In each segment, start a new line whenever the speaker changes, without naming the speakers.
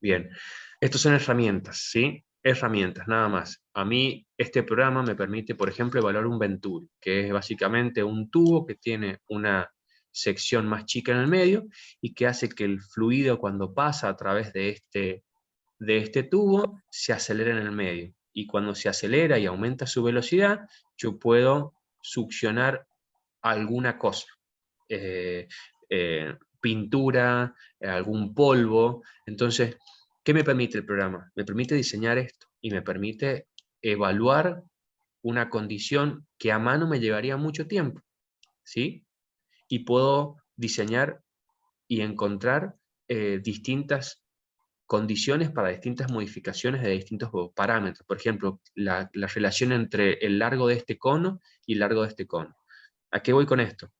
Bien, estos son herramientas, ¿sí? Herramientas, nada más. A mí este programa me permite, por ejemplo, evaluar un Venturi, que es básicamente un tubo que tiene una sección más chica en el medio y que hace que el fluido cuando pasa a través de este tubo se acelera en el medio. Y cuando se acelera y aumenta su velocidad, yo puedo succionar alguna cosa. Eh, Pintura, algún polvo. Entonces, ¿qué me permite el programa? Me permite diseñar esto y me permite evaluar una condición que a mano me llevaría mucho tiempo, ¿sí? Y puedo diseñar y encontrar distintas condiciones para distintas modificaciones de distintos parámetros. Por ejemplo, la relación entre el largo de este cono y el largo de este cono. ¿A qué voy con esto?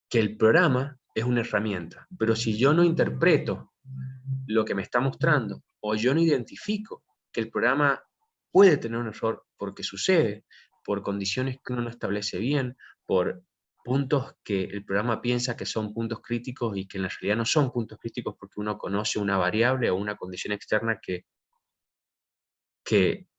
Que el programa es una herramienta, pero si yo no interpreto lo que me está mostrando, o yo no identifico que el programa puede tener un error porque sucede, por condiciones que uno no establece bien, por puntos que el programa piensa que son puntos críticos y que en la realidad no son puntos críticos porque uno conoce una variable o una condición externa que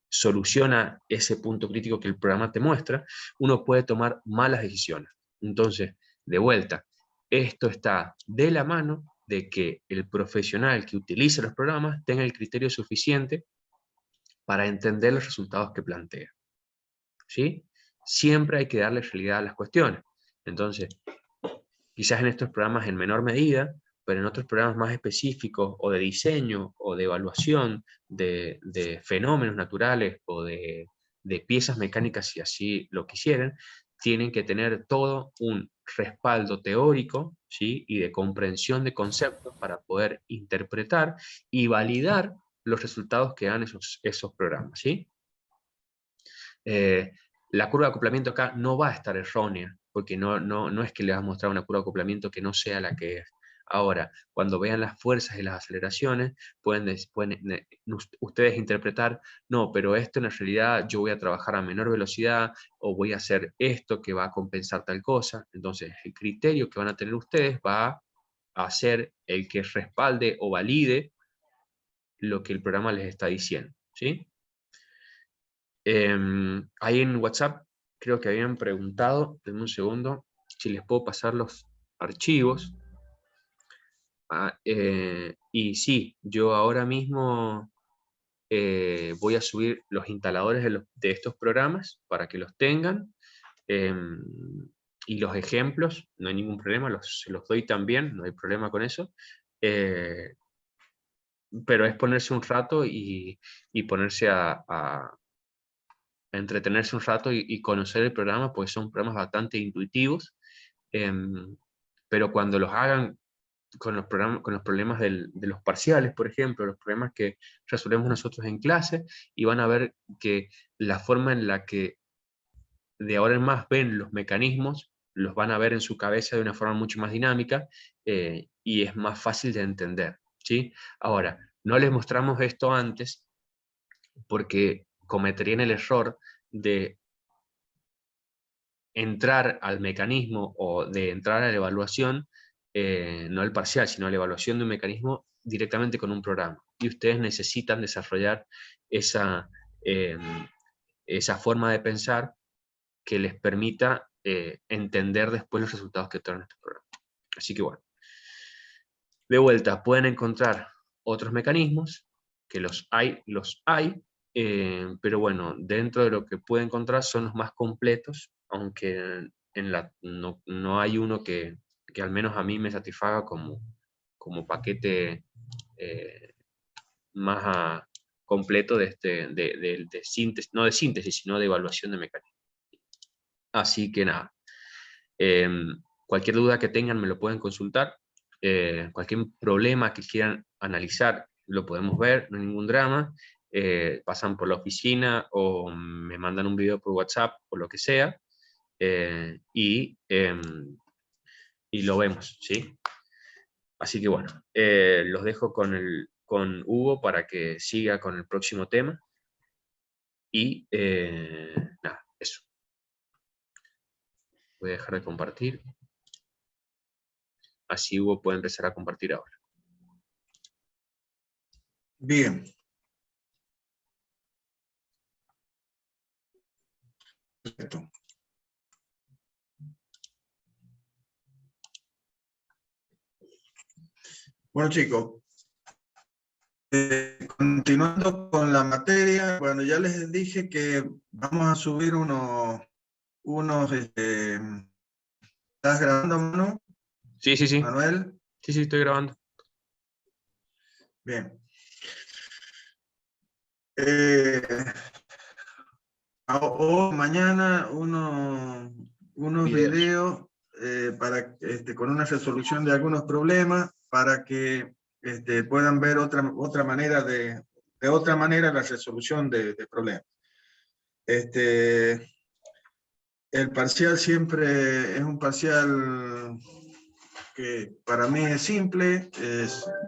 soluciona ese punto crítico que el programa te muestra, uno puede tomar malas decisiones. Entonces, de vuelta, esto está de la mano de que el profesional que utiliza los programas tenga el criterio suficiente para entender los resultados que plantea. ¿Sí? Siempre hay que darle realidad a las cuestiones. Entonces, quizás en estos programas en menor medida, pero en otros programas más específicos o de diseño o de evaluación de fenómenos naturales o de piezas mecánicas, si así lo quisieran, tienen que tener todo un respaldo teórico, ¿sí? Y de comprensión de conceptos para poder interpretar y validar los resultados que dan esos programas, ¿sí? Eh, la curva de acoplamiento acá no va a estar errónea, porque no es que le vas a mostrar una curva de acoplamiento que no sea la que es. Ahora, cuando vean las fuerzas y las aceleraciones, pueden ustedes interpretar, no, pero esto en la realidad yo voy a trabajar a menor velocidad o voy a hacer esto que va a compensar tal cosa. Entonces, el criterio que van a tener ustedes va a ser el que respalde o valide lo que el programa les está diciendo, ¿sí? Ahí en WhatsApp creo que habían preguntado, denme un segundo, si les puedo pasar los archivos. Y sí, yo ahora mismo voy a subir los instaladores de estos programas para que los tengan. em, y los ejemplos, no hay ningún problema, se los doy también, no hay problema con eso. Eh, pero es ponerse un rato y ponerse a entretenerse un rato y conocer el programa, pues son programas bastante intuitivos, em, pero cuando los hagan con los problemas de los parciales, por ejemplo, los problemas que resolvemos nosotros en clase, y van a ver que la forma en la que de ahora en más ven los mecanismos, los van a ver en su cabeza de una forma mucho más dinámica, y es más fácil de entender, ¿sí? Ahora, no les mostramos esto antes porque cometerían el error de entrar al mecanismo o de entrar a la evaluación, no al parcial, sino a la evaluación de un mecanismo directamente con un programa. Y ustedes necesitan desarrollar esa, eh, esa forma de pensar que les permita entender después los resultados que traen estos programas. Así que bueno, de vuelta, pueden encontrar otros mecanismos, que los hay, pero bueno, dentro de lo que pueden encontrar son los más completos, aunque no hay uno que al menos a mí me satisfaga como paquete más completo de síntesis, no de síntesis, sino de evaluación de mecanismos. Así que nada, eh, cualquier duda que tengan me lo pueden consultar. Cualquier problema que quieran analizar lo podemos ver, no hay ningún drama. Pasan por la oficina o me mandan un video por WhatsApp o lo que sea, eh, y, eh, y lo vemos, ¿sí? Así que bueno, los dejo con Hugo para que siga con el próximo tema y nada, eso. Voy a dejar de compartir, así Hugo puede empezar a compartir ahora.
Bien. Perfecto. Bueno, chicos, continuando con la materia, bueno, ya les dije que vamos a subir ¿estás grabando, Manu?
Sí, sí, sí.
Manuel.
Sí, sí, estoy grabando.
Bien. O mañana unos videos para, con una resolución de algunos problemas para que puedan ver otra manera de otra manera la resolución de problemas. El parcial siempre es un parcial que para mí es simple,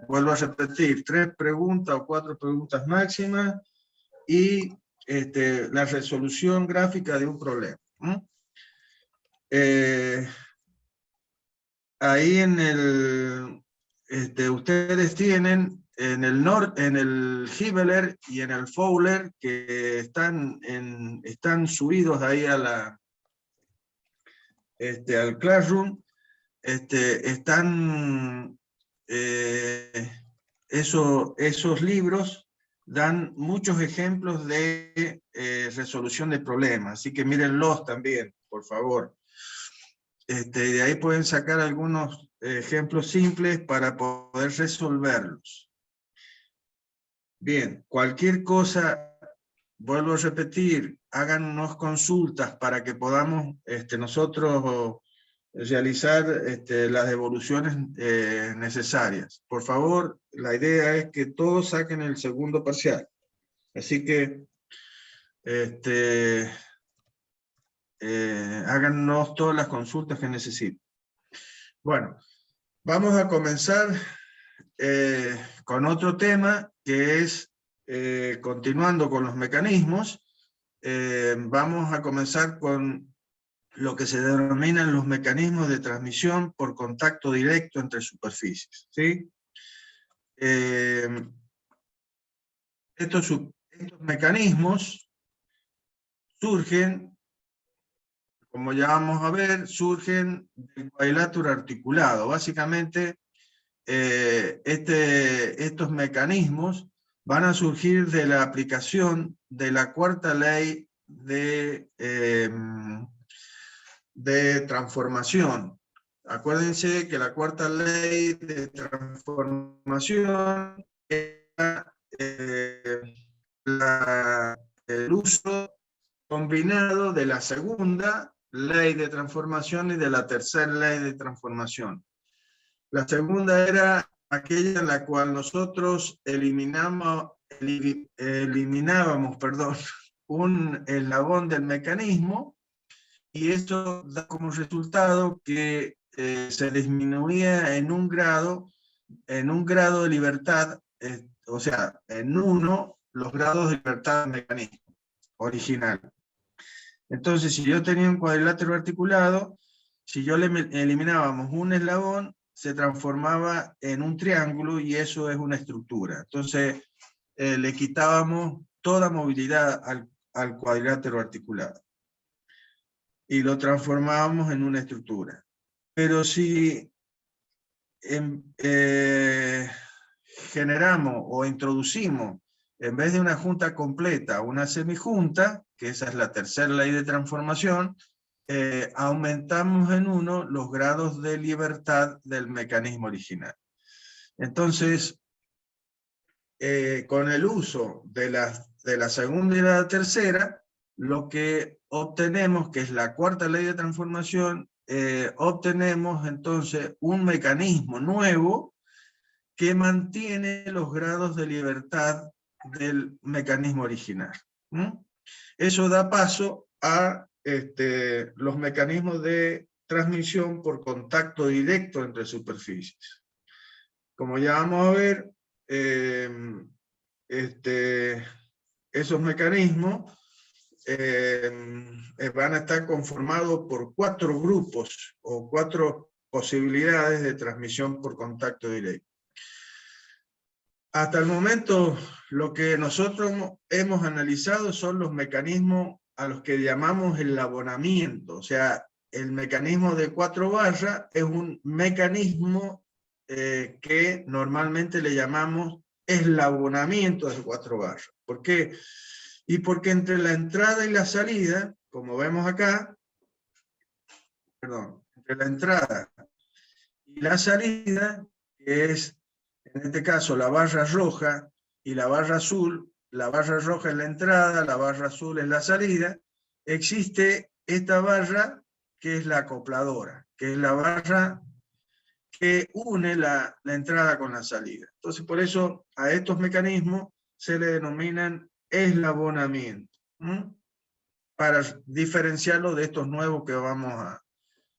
vuelvo a repetir, 3 preguntas o 4 preguntas máximas y la resolución gráfica de un problema. Ahí en el, ustedes tienen en el Hibbeler y en el Fowler que están subidos ahí al Classroom, están esos libros dan muchos ejemplos de resolución de problemas, así que mírenlos también, por favor. De ahí pueden sacar algunos ejemplos simples para poder resolverlos. Bien, cualquier cosa, vuelvo a repetir, háganos consultas para que podamos nosotros realizar las devoluciones necesarias. Por favor, la idea es que todos saquen el segundo parcial. Así que háganos todas las consultas que necesiten. Bueno, vamos a comenzar con otro tema que es, continuando con los mecanismos, vamos a comenzar con lo que se denominan los mecanismos de transmisión por contacto directo entre superficies, ¿sí? Estos mecanismos surgen, como ya vamos a ver, surgen del cuadrilátero articulado. Básicamente, estos mecanismos van a surgir de la aplicación de la cuarta ley de transformación. Acuérdense que la cuarta ley de transformación era el uso combinado de la segunda ley de transformación y de la tercera ley de transformación. La segunda era aquella en la cual nosotros eliminábamos un eslabón del mecanismo, y esto da como resultado que se disminuía en un grado de libertad, o sea, en 1 los grados de libertad del mecanismo original. Entonces, si yo tenía un cuadrilátero articulado, si yo le eliminábamos un eslabón, se transformaba en un triángulo y eso es una estructura. Entonces, le quitábamos toda movilidad al cuadrilátero articulado y lo transformábamos en una estructura. Pero si generamos o introducimos, en vez de una junta completa, una semijunta, que esa es la tercera ley de transformación, aumentamos en 1 los grados de libertad del mecanismo original. Entonces, con el uso de la segunda y la tercera, lo que obtenemos, que es la cuarta ley de transformación, obtenemos entonces un mecanismo nuevo que mantiene los grados de libertad del mecanismo original. Eso da paso a los mecanismos de transmisión por contacto directo entre superficies. Como ya vamos a ver, esos mecanismos van a estar conformados por 4 grupos o 4 posibilidades de transmisión por contacto directo. Hasta el momento, lo que nosotros hemos analizado son los mecanismos a los que llamamos el abonamiento. O sea, el mecanismo de 4 barras es un mecanismo que normalmente le llamamos eslabonamiento de 4 barras. ¿Por qué? Y porque entre la entrada y la salida, como vemos acá, perdón, entre la entrada y la salida, que es en este caso la barra roja y la barra azul, la barra roja es la entrada, la barra azul es la salida, existe esta barra que es la acopladora, que es la barra que une la entrada con la salida. Entonces, por eso a estos mecanismos se le denominan eslabonamiento, para diferenciarlo de estos nuevos que vamos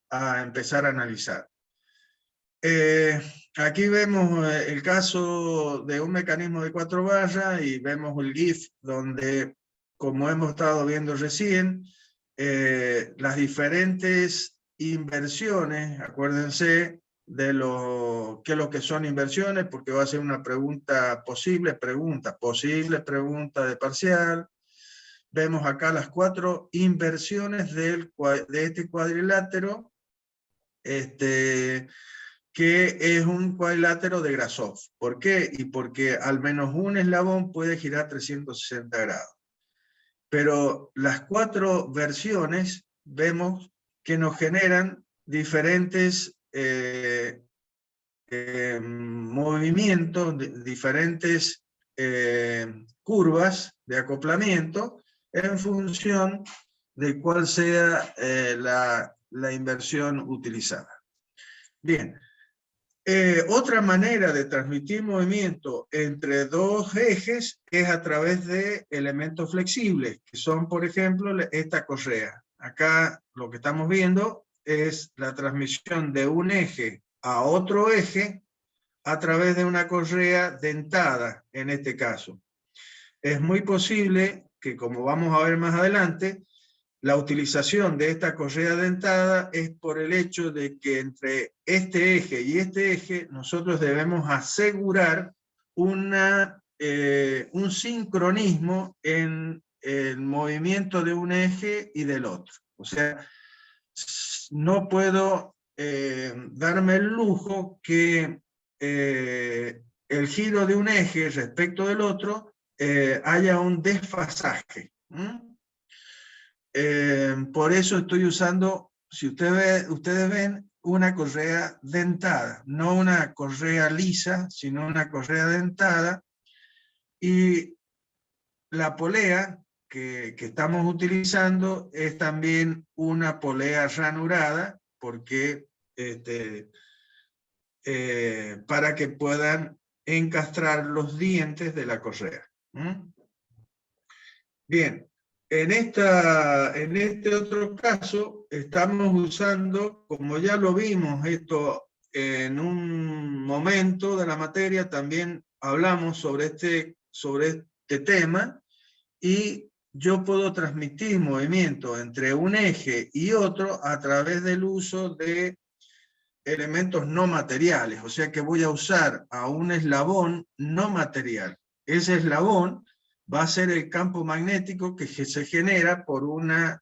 a empezar a analizar. Aquí vemos el caso de un mecanismo de 4 barras y vemos el GIF donde, como hemos estado viendo recién, las diferentes inversiones, acuérdense de qué es lo que son inversiones, porque va a ser una pregunta, posible pregunta de parcial. Vemos acá las 4 inversiones de este cuadrilátero, que es un cuadrilátero de Grasov. ¿Por qué? Y porque al menos un eslabón puede girar 360 grados. Pero las 4 versiones vemos que nos generan diferentes movimientos, diferentes curvas de acoplamiento en función de cuál sea la inversión utilizada. Bien. Otra manera de transmitir movimiento entre 2 ejes es a través de elementos flexibles, que son, por ejemplo, esta correa. Acá lo que estamos viendo es la transmisión de un eje a otro eje a través de una correa dentada, en este caso. Es muy posible que, como vamos a ver más adelante, la utilización de esta correa dentada es por el hecho de que entre este eje y este eje nosotros debemos asegurar un sincronismo en el movimiento de un eje y del otro. O sea, no puedo darme el lujo que el giro de un eje respecto del otro haya un desfasaje. Por eso estoy usando, si ustedes ven, una correa dentada, no una correa lisa, sino una correa dentada, y la polea que estamos utilizando es también una polea ranurada, porque para que puedan encastrar los dientes de la correa. Bien. En este otro caso, estamos usando, como ya lo vimos, esto en un momento de la materia, también hablamos sobre este tema, y yo puedo transmitir movimiento entre un eje y otro a través del uso de elementos no materiales, o sea que voy a usar a un eslabón no material. Ese eslabón va a ser el campo magnético que se genera por una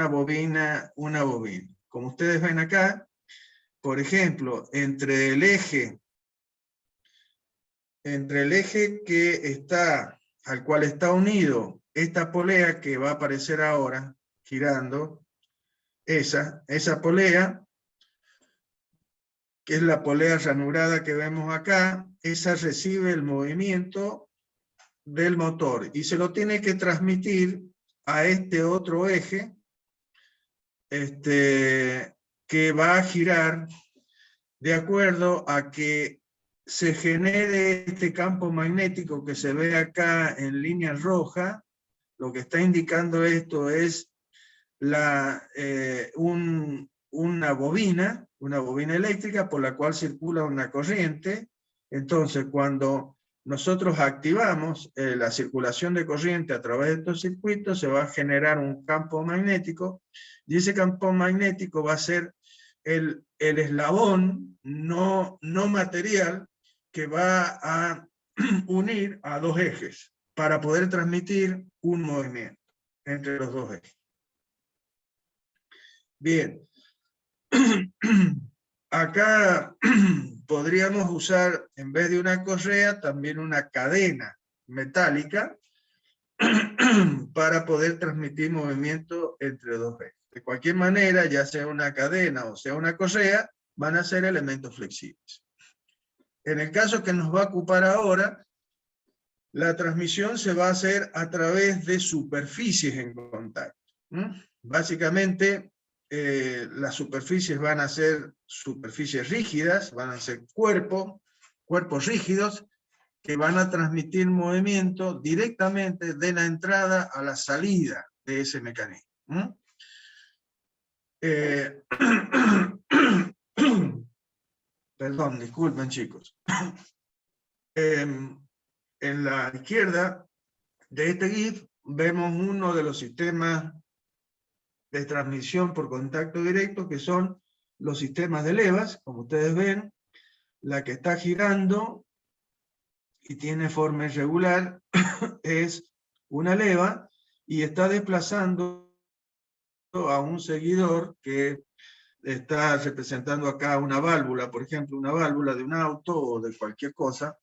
bobina. Como ustedes ven acá, por ejemplo, entre el eje al cual está unido esta polea que va a aparecer ahora, girando, esa polea, que es la polea ranurada que vemos acá, esa recibe el movimiento del motor y se lo tiene que transmitir a este otro eje que va a girar de acuerdo a que se genere este campo magnético que se ve acá en línea roja. Lo que está indicando esto es una bobina eléctrica por la cual circula una corriente. Entonces, cuando nosotros activamos la circulación de corriente a través de estos circuitos, se va a generar un campo magnético, y ese campo magnético va a ser el eslabón no material que va a unir a dos ejes para poder transmitir un movimiento entre los dos ejes. Bien. Acá podríamos usar, en vez de una correa, también una cadena metálica para poder transmitir movimiento entre dos ejes. De cualquier manera, ya sea una cadena o sea una correa, van a ser elementos flexibles. En el caso que nos va a ocupar ahora, la transmisión se va a hacer a través de superficies en contacto. Básicamente, las superficies van a ser superficies rígidas, van a ser cuerpos rígidos, que van a transmitir movimiento directamente de la entrada a la salida de ese mecanismo. Perdón, disculpen chicos. En la izquierda de este GIF vemos uno de los sistemas de transmisión por contacto directo, que son los sistemas de levas. Como ustedes ven, la que está girando y tiene forma irregular es una leva y está desplazando a un seguidor que está representando acá una válvula, por ejemplo, una válvula de un auto o de cualquier cosa,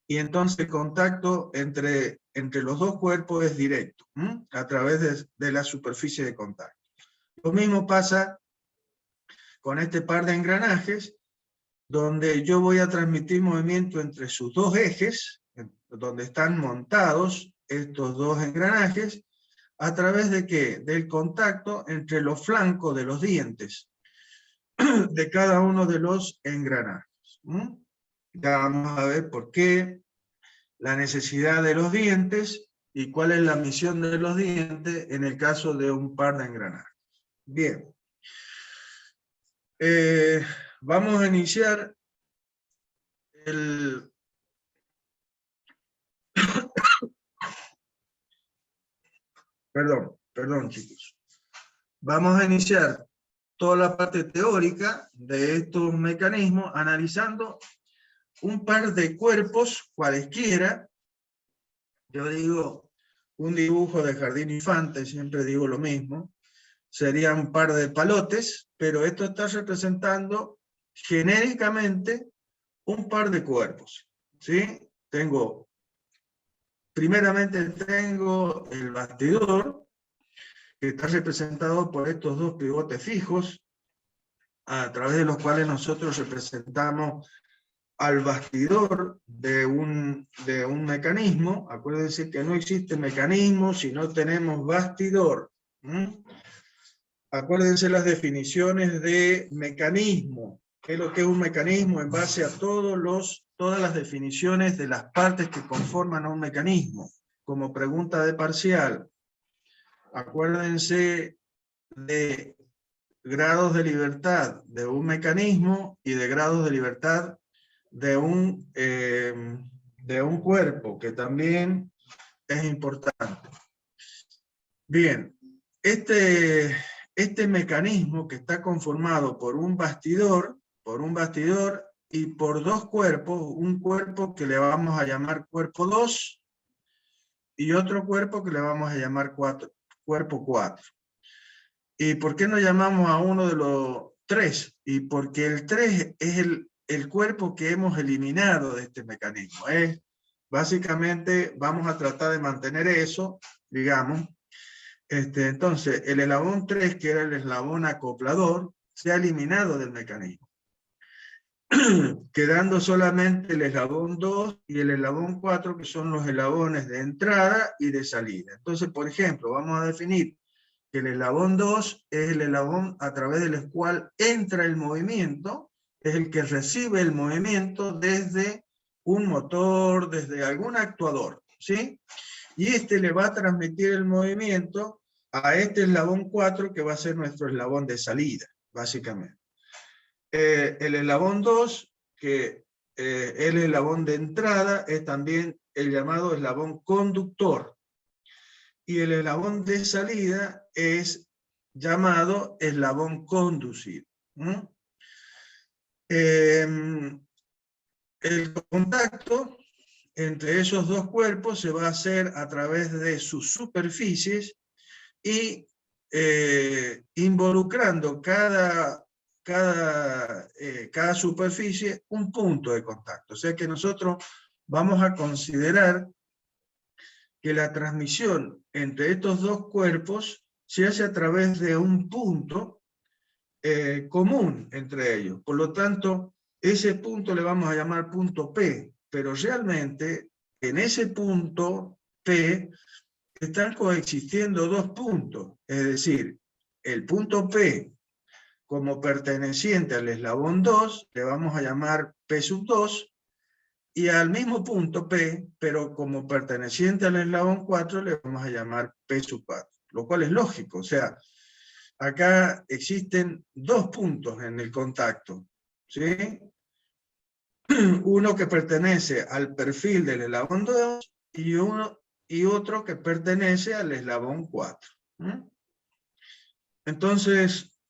y entonces el contacto entre los dos cuerpos es directo, a través de la superficie de contacto. Lo mismo pasa con este par de engranajes, donde yo voy a transmitir movimiento entre sus dos ejes, donde están montados estos dos engranajes, a través de ¿qué? Del contacto entre los flancos de los dientes de cada uno de los engranajes. Ya vamos a ver por qué, la necesidad de los dientes y cuál es la misión de los dientes en el caso de un par de engranajes. Bien. Vamos a iniciar el... Perdón chicos. Vamos a iniciar toda la parte teórica de estos mecanismos analizando un par de cuerpos cualesquiera. Yo digo un dibujo de jardín infante, siempre digo lo mismo. Sería un par de palotes, pero esto está representando genéricamente un par de cuerpos, ¿sí? Primeramente tengo el bastidor, que está representado por estos dos pivotes fijos, a través de los cuales nosotros representamos al bastidor de un mecanismo. Acuérdense que no existe mecanismo si no tenemos bastidor. Acuérdense las definiciones de mecanismo. ¿Qué es lo que es un mecanismo? En base a todas las definiciones de las partes que conforman a un mecanismo. Como pregunta de parcial, acuérdense de grados de libertad de un mecanismo y de grados de libertad de un cuerpo, que también es importante. Bien, este mecanismo que está conformado por un bastidor y por dos cuerpos, un cuerpo que le vamos a llamar cuerpo 2 y otro cuerpo que le vamos a llamar cuerpo 4. ¿Y por qué no llamamos a uno de los 3? Y porque el 3 es el cuerpo que hemos eliminado de este mecanismo. Básicamente vamos a tratar de mantener eso, digamos. Entonces, el eslabón 3, que era el eslabón acoplador, se ha eliminado del mecanismo, quedando solamente el eslabón 2 y el eslabón 4, que son los eslabones de entrada y de salida. Entonces, por ejemplo, vamos a definir que el eslabón 2 es el eslabón a través del cual entra el movimiento, es el que recibe el movimiento desde un motor, desde algún actuador, ¿sí? Y este le va a transmitir el movimiento a este eslabón 4, que va a ser nuestro eslabón de salida, básicamente. El eslabón 2, que es el eslabón de entrada, es también el llamado eslabón conductor. Y el eslabón de salida es llamado eslabón conducido. El contacto entre esos dos cuerpos se va a hacer a través de sus superficies y involucrando cada superficie un punto de contacto. O sea que nosotros vamos a considerar que la transmisión entre estos dos cuerpos se hace a través de un punto común entre ellos. Por lo tanto, ese punto le vamos a llamar punto P, pero realmente en ese punto P están coexistiendo dos puntos, es decir, el punto P como perteneciente al eslabón 2 le vamos a llamar P sub 2, y al mismo punto P, pero como perteneciente al eslabón 4 le vamos a llamar P sub 4, lo cual es lógico. O sea, acá existen dos puntos en el contacto, ¿sí? Uno que pertenece al perfil del eslabón 2 y otro que pertenece al eslabón 4. Entonces,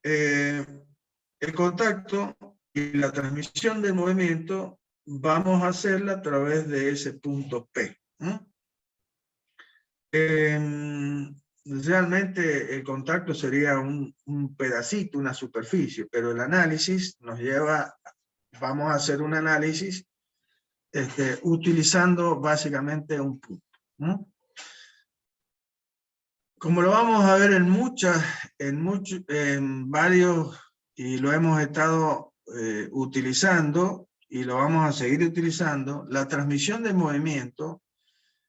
el contacto y la transmisión del movimiento vamos a hacerla a través de ese punto P. Realmente el contacto sería un pedacito, una superficie, pero el análisis nos lleva, vamos a hacer un análisis utilizando básicamente un punto. Como lo vamos a ver en varios, y lo hemos estado utilizando, y lo vamos a seguir utilizando, la transmisión de movimiento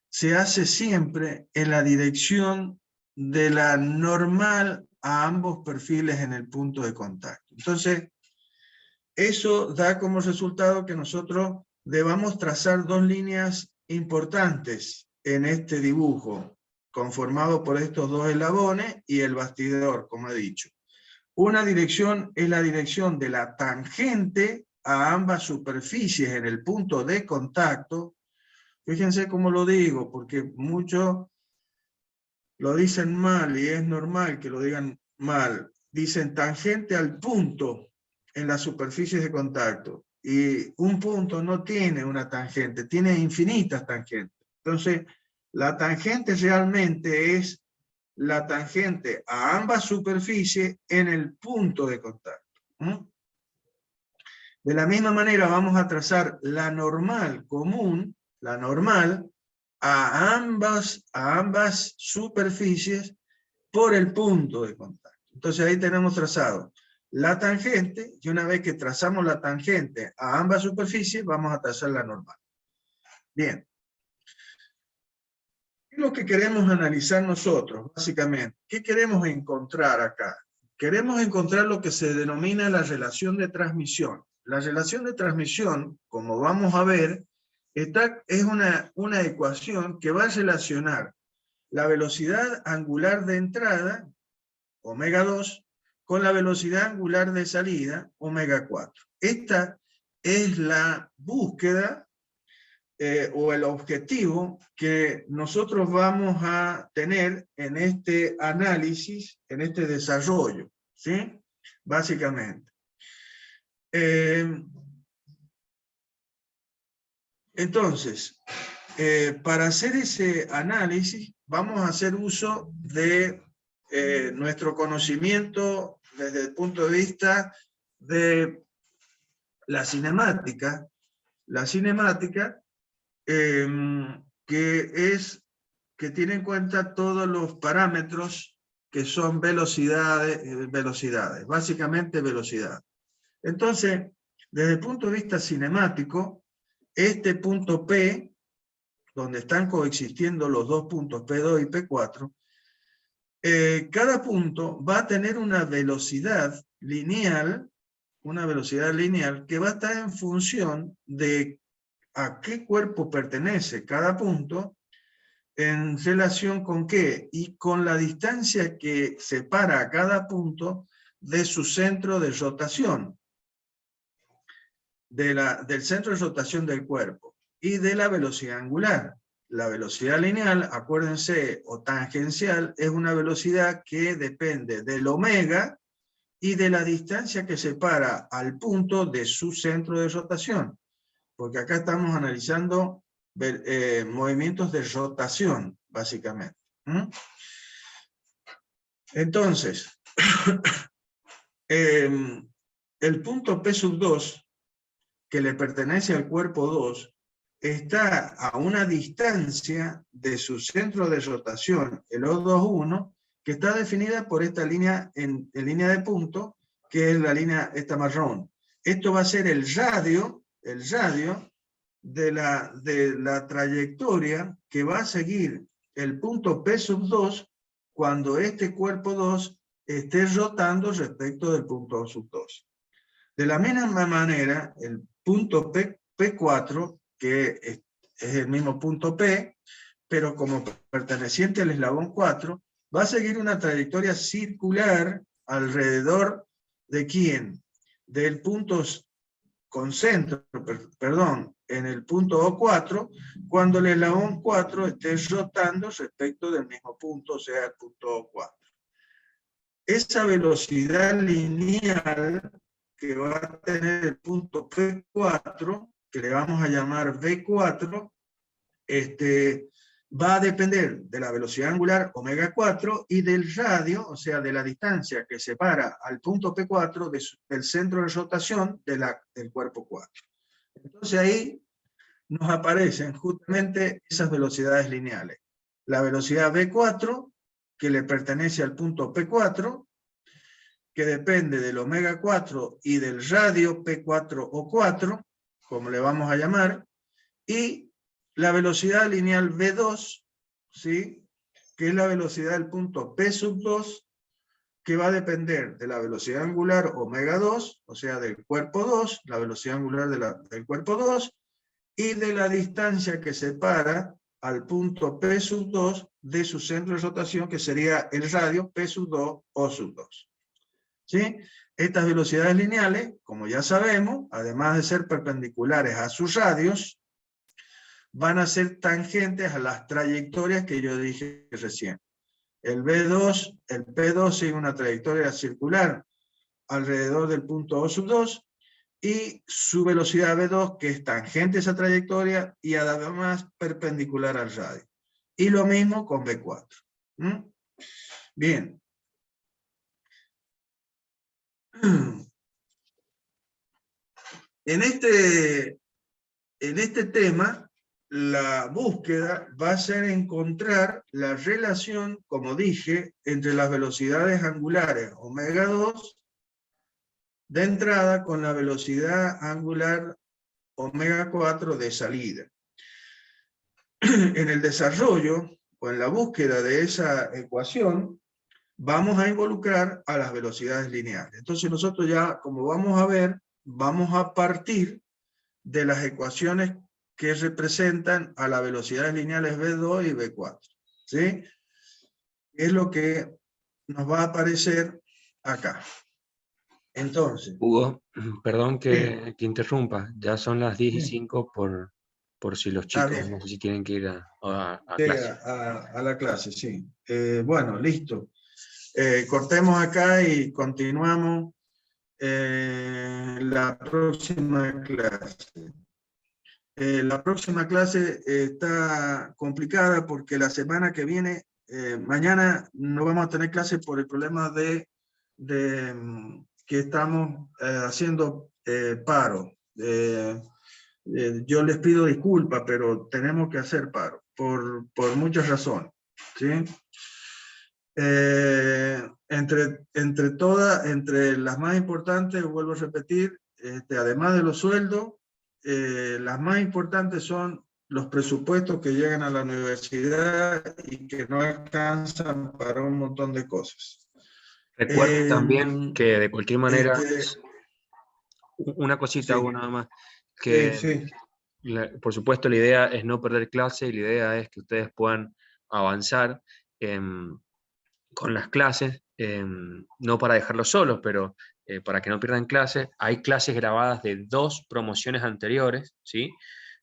se hace siempre en la dirección de la normal a ambos perfiles en el punto de contacto. Entonces, eso da como resultado que nosotros debamos trazar dos líneas importantes en este dibujo, conformado por estos dos eslabones y el bastidor, como he dicho. Una dirección es la dirección de la tangente a ambas superficies en el punto de contacto. Fíjense cómo lo digo, porque muchos lo dicen mal y es normal que lo digan mal. Dicen tangente al punto en las superficies de contacto. Y un punto no tiene una tangente, tiene infinitas tangentes. Entonces, la tangente realmente es la tangente a ambas superficies en el punto de contacto. De la misma manera vamos a trazar la normal común, la normal, a ambas superficies por el punto de contacto. Entonces ahí tenemos trazado la tangente, y una vez que trazamos la tangente a ambas superficies, vamos a trazar la normal. Bien. ¿Qué es lo que queremos analizar nosotros, básicamente? ¿Qué queremos encontrar acá? Queremos encontrar lo que se denomina la relación de transmisión. La relación de transmisión, como vamos a ver, es una ecuación que va a relacionar la velocidad angular de entrada, omega 2, con la velocidad angular de salida, omega 4. Esta es la búsqueda o el objetivo que nosotros vamos a tener en este análisis, en este desarrollo, ¿sí? Básicamente. Entonces, para hacer ese análisis, vamos a hacer uso de nuestro conocimiento desde el punto de vista de la cinemática. La cinemática que tiene en cuenta todos los parámetros que son velocidades, básicamente velocidad. Entonces, desde el punto de vista cinemático, este punto P, donde están coexistiendo los dos puntos P2 y P4, cada punto va a tener una velocidad lineal que va a estar en función de a qué cuerpo pertenece cada punto, en relación con qué, y con la distancia que separa a cada punto de su centro de rotación, del centro de rotación del cuerpo, y de la velocidad angular. La velocidad lineal, acuérdense, o tangencial, es una velocidad que depende del omega y de la distancia que separa al punto de su centro de rotación. porque acá estamos analizando movimientos de rotación, básicamente. Entonces, el punto P sub 2, que le pertenece al cuerpo 2, está a una distancia de su centro de rotación, el O21, que está definida por esta línea en línea de punto, que es la línea esta marrón. Esto va a ser el radio de la trayectoria que va a seguir el punto P sub 2 cuando este cuerpo 2 esté rotando respecto del punto O sub 2. De la misma manera, el punto P4, que es el mismo punto P, pero como perteneciente al eslabón 4, va a seguir una trayectoria circular alrededor de ¿quién? Del punto concentro, perdón, en el punto O4, cuando el eslabón 4 esté rotando respecto del mismo punto, o sea, el punto O4. Esa velocidad lineal que va a tener el punto P4, que le vamos a llamar V4, va a depender de la velocidad angular omega 4 y del radio, o sea, de la distancia que separa al punto P4 del centro de rotación del cuerpo 4. Entonces ahí nos aparecen justamente esas velocidades lineales. La velocidad V4, que le pertenece al punto P4, que depende del omega 4 y del radio P4 o 4, como le vamos a llamar, y la velocidad lineal V2, ¿sí? Que es la velocidad del punto P sub 2, que va a depender de la velocidad angular omega 2, o sea, del cuerpo 2, la velocidad angular del cuerpo 2, y de la distancia que separa al punto P sub 2 de su centro de rotación, que sería el radio P sub 2 o sub 2. ¿Sí? Estas velocidades lineales, como ya sabemos, además de ser perpendiculares a sus radios, van a ser tangentes a las trayectorias que yo dije recién. El P2 sigue una trayectoria circular alrededor del punto O sub 2 y su velocidad V2, que es tangente a esa trayectoria y además perpendicular al radio. Y lo mismo con V4. Bien. En este tema, la búsqueda va a ser encontrar la relación, como dije, entre las velocidades angulares omega 2 de entrada con la velocidad angular omega 4 de salida. En el desarrollo o en la búsqueda de esa ecuación, vamos a involucrar a las velocidades lineales. Entonces nosotros ya, como vamos a ver, vamos a partir de las ecuaciones que representan a las velocidades lineales V2 y V4. ¿Sí? Es lo que nos va a aparecer acá. Entonces.
Hugo, perdón que
Sí.
interrumpa, ya son las 10:05 por si los chicos,
bien.
no sé si tienen que ir a
Sí,
clase.
a la clase, sí. Bueno, listo. Cortemos acá y continuamos la próxima clase. La próxima clase está complicada porque la semana que viene, mañana no vamos a tener clase por el problema de que estamos haciendo paro. Yo les pido disculpas, pero tenemos que hacer paro por muchas razones. ¿Sí? Entre las más importantes, vuelvo a repetir, además de los sueldos, las más importantes son los presupuestos que llegan a la universidad y que no alcanzan para un montón de cosas.
Recuerden también que de cualquier manera, una cosita,
Sí,
Hugo, nada más, que
sí.
por supuesto la idea es no perder clase y la idea es que ustedes puedan avanzar con las clases, no para dejarlos solos, pero para que no pierdan clases. Hay clases grabadas de 2 promociones anteriores, ¿sí?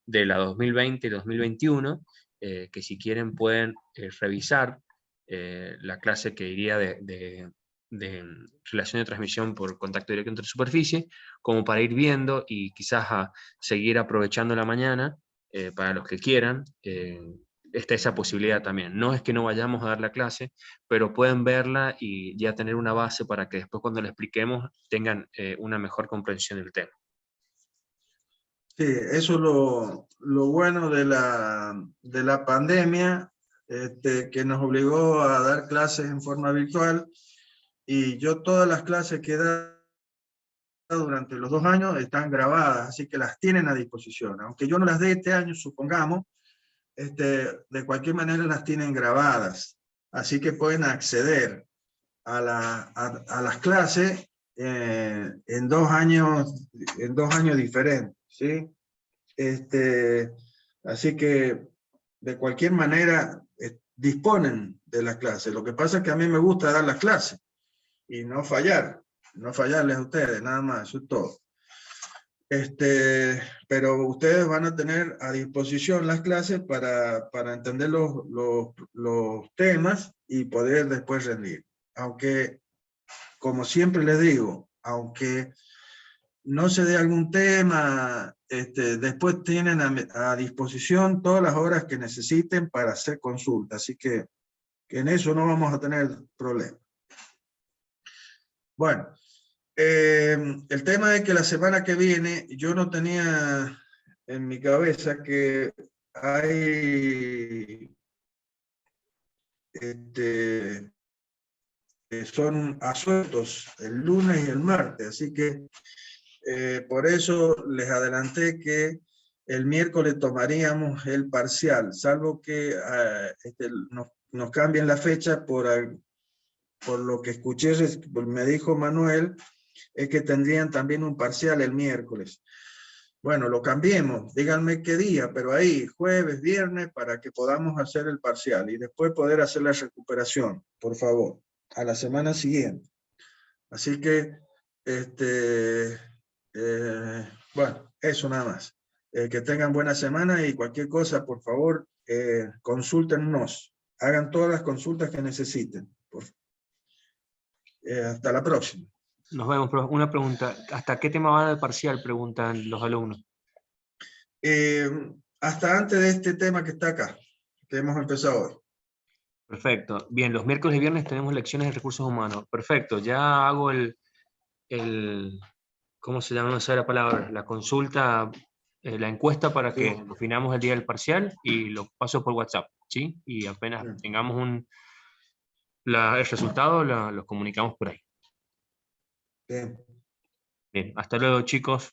De la 2020 y 2021, que si quieren pueden revisar la clase que iría de relación de transmisión por contacto directo entre superficie, como para ir viendo y quizás a seguir aprovechando la mañana, para los que quieran. Está esa posibilidad también. No es que no vayamos a dar la clase, pero pueden verla y ya tener una base para que después cuando la expliquemos tengan una mejor comprensión del tema.
Sí, eso es lo bueno de la pandemia, que nos obligó a dar clases en forma virtual, y yo todas las clases que he dado durante los 2 años están grabadas, así que las tienen a disposición. Aunque yo no las dé este año, supongamos, de cualquier manera las tienen grabadas, así que pueden acceder a las clases en 2 años diferentes, ¿sí? Así que de cualquier manera disponen de las clases. Lo que pasa es que a mí me gusta dar las clases y no fallarles a ustedes, nada más, eso es todo. Pero ustedes van a tener a disposición las clases para entender los temas y poder después rendir. Aunque, como siempre les digo, aunque no se dé algún tema, después tienen a disposición todas las horas que necesiten para hacer consulta, así que en eso no vamos a tener problema. Bueno, el tema es que la semana que viene yo no tenía en mi cabeza que hay son asuetos el lunes y el martes, así que por eso les adelanté que el miércoles tomaríamos el parcial, salvo que nos cambien la fecha por lo que escuché, me dijo Manuel, es que tendrían también un parcial el miércoles. Bueno, lo cambiemos, díganme qué día, pero ahí, jueves, viernes, para que podamos hacer el parcial y después poder hacer la recuperación, por favor, a la semana siguiente. Así que, bueno, eso nada más. Que tengan buena semana y cualquier cosa, por favor, consúltennos. Hagan todas las consultas que necesiten. Hasta la próxima.
Nos vemos, pero una pregunta. ¿Hasta qué tema van al parcial? Preguntan los alumnos.
Hasta antes de este tema que está acá, que hemos empezado hoy.
Perfecto. Bien, los miércoles y viernes tenemos lecciones de recursos humanos. Perfecto. Ya hago ¿cómo se llama? No sé la palabra. La consulta, la encuesta para que
Sí.
definamos el día del parcial y lo paso por WhatsApp, ¿sí? Y apenas tengamos el resultado, los comunicamos por ahí.
Bien.
Bien, hasta luego, chicos.